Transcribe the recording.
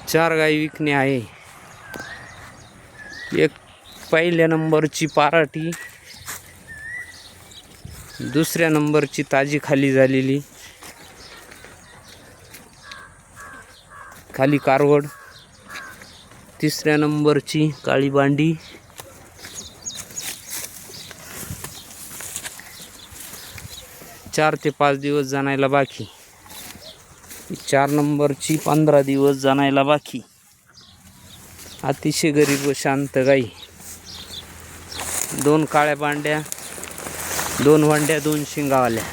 4 गाई विकणे आहे। एक पहिल्या नंबरची पाराठी, दुसऱ्या नंबरची ताजी खाली झालेली, खाली कारवड, तिसऱ्या नंबरची काळी बांडी, चार ते 5 दिवस जाणायला बाकी, 4 नंबरची 15 दिवस जाणायला बाकी। अतिशय गरीब व शांत गाई, 2 काळ्या बांड्या, 2 वंड्या, 2 शिंगावाल्या।